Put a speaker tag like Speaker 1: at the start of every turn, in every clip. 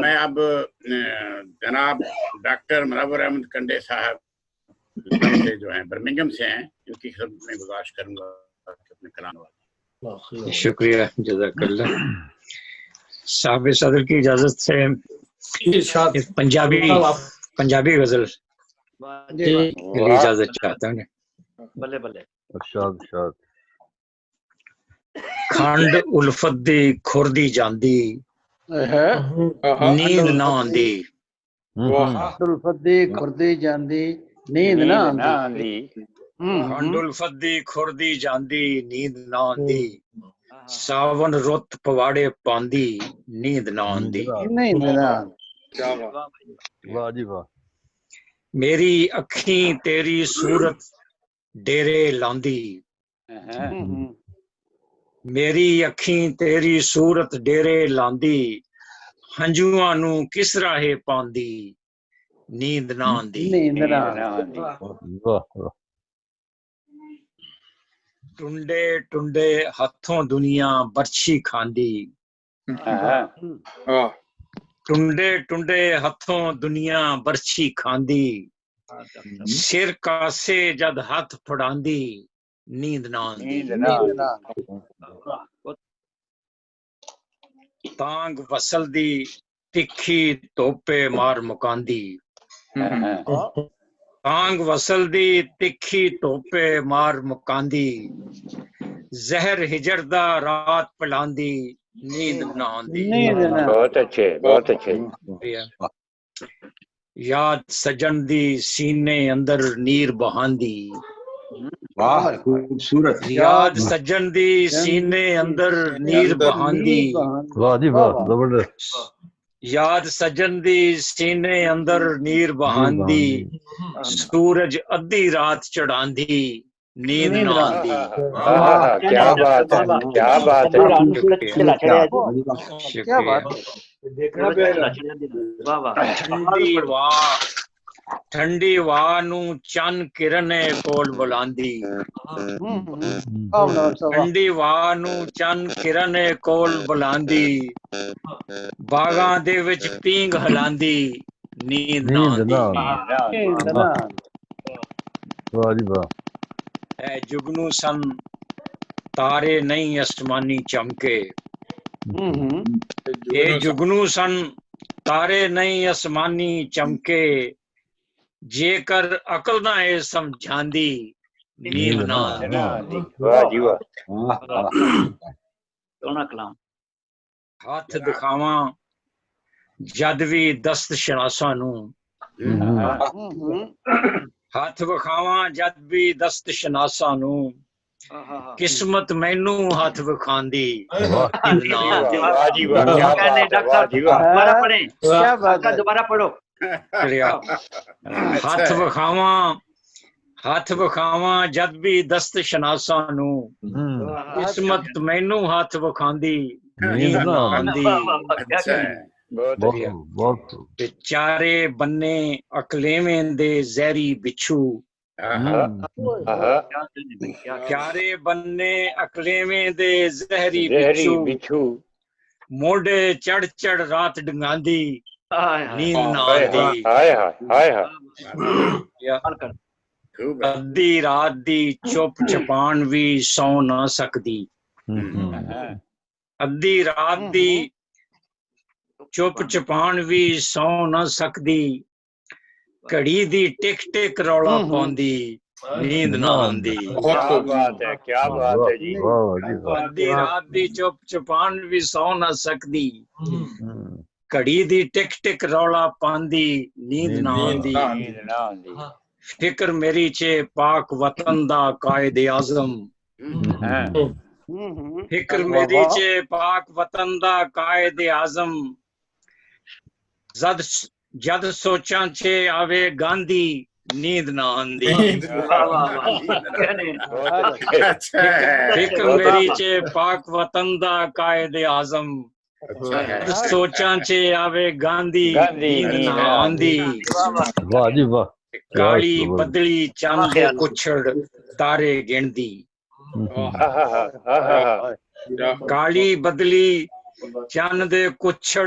Speaker 1: میں اب جناب ڈاکٹر منور احمد کنڈے صاحب سے جو ہیں برمنگم سے ہیں، ان کی خدمت میں گزارش کروں گا اپنے کلام والا۔
Speaker 2: شکریہ، جزاک اللہ۔ صاحب صدر کی اجازت سے پنجابی غزل کے لیے اجازت چاہتا ہوں۔
Speaker 3: بلے بلے
Speaker 4: ارشاد ارشاد۔
Speaker 2: کھنڈ الفت دی کھردی جاندی، نیند نہ آندی۔
Speaker 5: الفت دی کھردی جاندی، نیند نہ آندی۔
Speaker 2: کھنڈ الفت دی کھردی جاندی، نیند نہ آندی۔ ساون رت پواڑے پاندی، نیند نہ آندی۔
Speaker 5: نیند نہ آندی۔
Speaker 4: واہ جی واہ۔
Speaker 2: میری اکھیں تیری صورت ڈیرے لاندی، میری اکھیں تیری صورت ڈیرے لاندی۔ ہنجواں نو کس راہے پاندی، نیند نہ آندی۔
Speaker 5: نیند نہ آندی۔
Speaker 4: واہ واہ۔
Speaker 2: ٹنڈے ٹنڈے ہتھوں دنیا برچھی کھاندی، ٹنڈے ٹنڈے ہتھوں دنیا برچھی کھاندی۔ سر کاسے جد ہاتھ پھڑاندی، نیند نہ آندی۔ تانگ وصل دی تکھی توپے مار مکاندی، تانگ وصل دی تکھی توپے مار مکاندی۔ زہر ہجر دا رات پلاندی، نیند نہ آندی۔
Speaker 3: بہت اچھے بہت اچھے۔
Speaker 2: یاد سجن دی سینے اندر نیر بہاندی،
Speaker 6: واہ خوبصورت۔
Speaker 2: یاد سجن دی سینے اندر نیر بہاندی۔
Speaker 4: واہ جی واہ، زبردست۔
Speaker 2: یاد سجن دی سینے اندر نیر بہاندی۔ سورج ادھی رات چڑھاندی، نیند نہ آندی۔
Speaker 3: کیا بات ہے، کیا بات ہے۔
Speaker 2: ٹھنڈی واہ نو چن کرنے کول بلاندی، ٹھنڈی واہ نو چن کرنے کول بلاندی۔ باغاں دے وچ پینگ ہلاندی، نیند نہ آندی۔
Speaker 4: واہ جی واہ۔
Speaker 2: اے جگنو سن تارے نہیں آسمانی چمکے، اے جگنو سن تارے نہیں آسمانی چمکے۔ جے کر عقل نہ اے سمجھاندی، نیند نہ آندی۔
Speaker 3: واہ جی واہ۔
Speaker 7: سونا کلام۔
Speaker 2: ہاتھ دکھاواں جد بھی دست شناساں نو، ہاتھ وکھاواں جد بھی دست شناساں نو۔ قسمت مینوں ہاتھ وکھاندی، نیند نہ آندی۔
Speaker 3: واہ جی واہ، کیا بات ہے، واہ جی واہ۔
Speaker 7: دوبارہ پڑھیں،
Speaker 5: کیا بات ہے۔
Speaker 7: دوبارہ پڑھو۔
Speaker 2: ہاتھ وکھاواں جد بھی دست شناساں نو۔ قسمت مینوں ہاتھ وکھاندی، نیند نہ آندی۔ تے چارے بنے اکلیویں دے زہری بچھو، چارے بنے اکلیویں دے زہری بچھو۔ موڈے چڑھ چڑھ رات ڈنگاندی، نیند نہ آندی۔ ادھی رات دی چپ چپان بھی سو نہ سکدی، ادھی رات دی چپ چپان بھی سو نہ سکدی۔ گھڑی دی ٹک ٹک رولا پاندی، نیند نہ آندی۔
Speaker 3: کیا بات ہے، کیا بات ہے جی۔
Speaker 2: ادھی رات دی چپ چپان بھی سو نہ سکدی۔ گھڑی دی ٹک ٹک رولا پاندی، نیند نہ آندی۔ فکر میری چے پاک وطن دا قائد اعظم، فکر میری چے پاک وطن دا قائد اعظم۔ جد سوچاں چے آوے گاندھی، نیند نہ آندی۔ فکر میری چے پاک وطن دا قائد اعظم، سوچاں چے آوے گاندھی، نیند نہ آندی۔
Speaker 4: واہ جی واہ۔
Speaker 2: کالی بدلی چند دے کچھڑ تارے گندی، کالی بدلی چند دے کچھڑ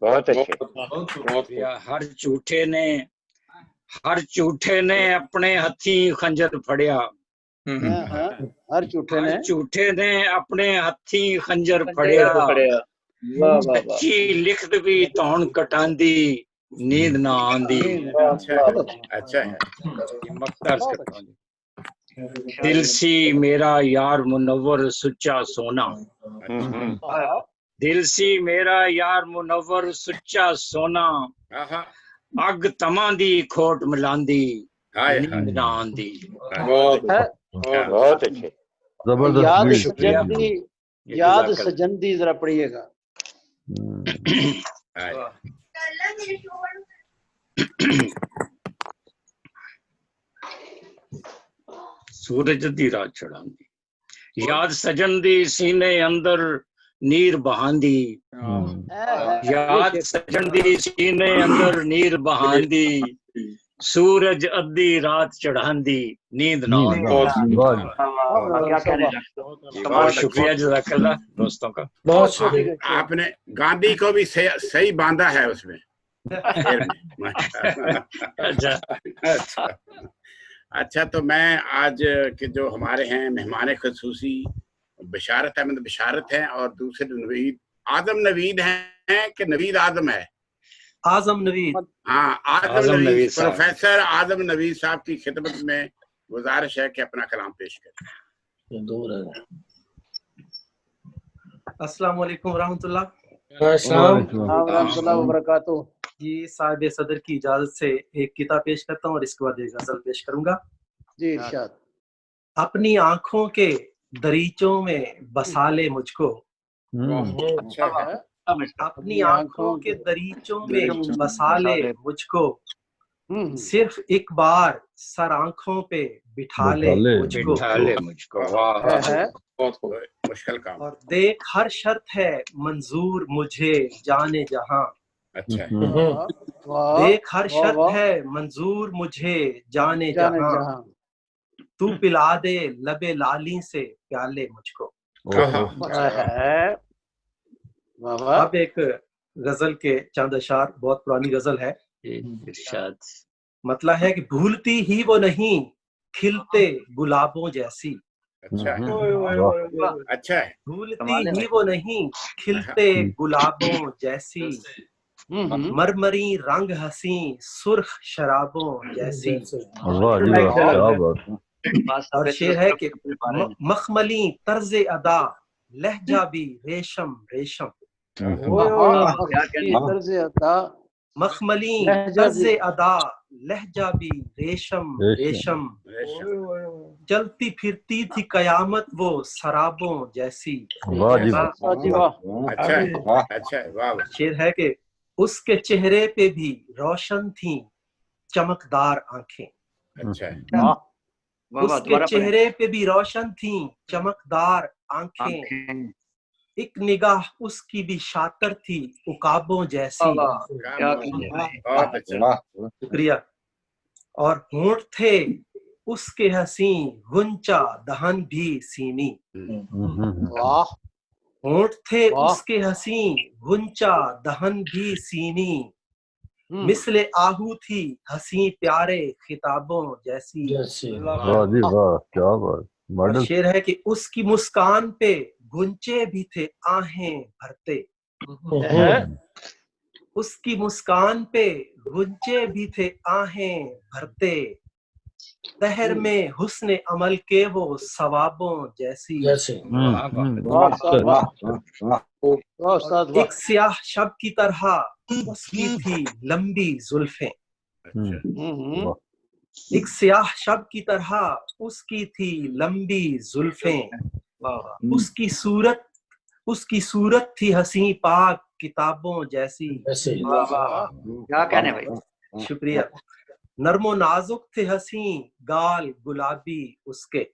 Speaker 3: بہت اچھے
Speaker 2: یا ہر جھوٹے نے اپنے ہتھیں خنجر پھڑیا
Speaker 5: ہر جھوٹے نے
Speaker 2: اپنے ہتھیں خنجر پھڑیا کچی لکھت بھی تون کٹاندی نیند نہ آندی
Speaker 1: اچھا ہے
Speaker 2: مختار سے پڑھیں۔ دل سی میرا یار منور سچا سونا دل سی میرا یار منور سچا سونا
Speaker 1: آہا
Speaker 2: اگ تماں دی کھوٹ ملاندی
Speaker 1: ہائے
Speaker 2: نیند نہ آندی
Speaker 3: بہت اچھے
Speaker 4: زبردست
Speaker 5: یاد
Speaker 4: بیٹ۔
Speaker 5: سجندی یاد سجندی ذرا پڑھیے گا
Speaker 1: ہائے
Speaker 2: سورج دی رات چڑھاندی یاد سجن دی سینے اندر نیر بہاندی یاد سجن دی سینے اندر نیر بہاندی سورج ادھی رات چڑھاندی نیند نہ آندی بہت شکریہ جزاک اللہ دوستوں کا
Speaker 1: آپ نے گاندھی کو بھی صحیح باندھا ہے اس میں اچھا تو میں آج کے جو ہمارے ہیں مہمان خصوصی بشارت احمد بشارت ہیں اور دوسرے نوید اعظم نوید ہیں کہ نوید اعظم ہے
Speaker 7: اعظم نوید
Speaker 1: ہاں
Speaker 2: اعظم
Speaker 1: اعظم
Speaker 2: نوید
Speaker 1: نوید
Speaker 2: صاحب۔
Speaker 1: پروفیسر اعظم نوید صاحب کی خدمت میں گزارش ہے کہ اپنا کلام پیش کریں
Speaker 7: السلام علیکم ورحمۃ اللہ
Speaker 5: ورحمۃ اللہ وبرکاتہ
Speaker 7: جی صاحب صدر کی اجازت سے ایک کتاب پیش کرتا ہوں اور اس کے بعد ایک غزل پیش کروں گا
Speaker 5: جی ارشاد
Speaker 7: اپنی آنکھوں کے دریچوں میں بسا لے مجھ کو
Speaker 1: اچھا ہے
Speaker 7: اپنی آنکھوں کے دریچوں میں بسا لے مجھ کو صرف ایک بار سر آنکھوں پہ بٹھا لے مجھ کو
Speaker 2: بٹھا لے مجھ کو
Speaker 1: مشکل کام
Speaker 7: اور دیکھ ہر شرط ہے منظور مجھے جانے جہاں
Speaker 1: اچھا ہے
Speaker 7: دیکھ ہر شرط ہے منظور مجھے جانے جہاں تو پلا دے لب لالی سے پیالے مجھ کو اب ایک غزل کے چند اشعار بہت پرانی غزل ہے
Speaker 2: ارشاد
Speaker 7: مطلب ہے کہ بھولتی ہی وہ نہیں کھلتے گلابوں جیسی
Speaker 1: اچھا ہے اچھا ہے
Speaker 7: بھولتی ہی وہ نہیں کھلتے گلابوں جیسی مرمری رنگ ہنسی سرخ شرابوں جیسی اور شعر ہے کہ مخملی طرز ادا لہجہ بھی ریشم ریشم مخملی طرز ادا لہجہ بھی ریشم ریشم چلتی پھرتی تھی قیامت وہ سرابوں جیسی شعر ہے کہ اس کے چہرے پہ بھی روشن تھیں چمکدار آنکھیں اس کے چہرے پہ بھی روشن تھیں چمکدار آنکھیں ایک نگاہ اس کی بھی شاطر تھی عقابوں جیسی شکریہ اور ہونٹ تھے اس کے حسین غنچہ دہن بھی سینی ہونٹ تھے اس کے حسین غنچہ دہن بھی سینی مثل آہو تھی ہنسی پیارے خطابوں جیسی شعر ہے کہ اس کی مسکان پہ گنچے بھی تھے آہیں بھرتے اس کی مسکان پہ گنچے بھی تھے آہیں بھرتے دہر میں حسن عمل کے وہ ثوابوں جیسی ایک سیاہ شب کی طرح اس کی تھی لمبی زلفیں ایک سیاہ شب کی طرح اس کی تھی لمبی زلفیں اس کی صورت تھی حسین پاک کتابوں جیسی شکریہ نرم و نازک تھے حسین گال گلابی اس کے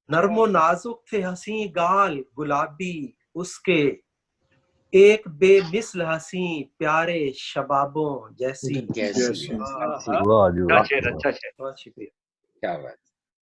Speaker 7: نرم و نازک تھے حسین گال گلابی اس کے ایک بے مثل حسین پیارے شبابوں جیسی شکریہ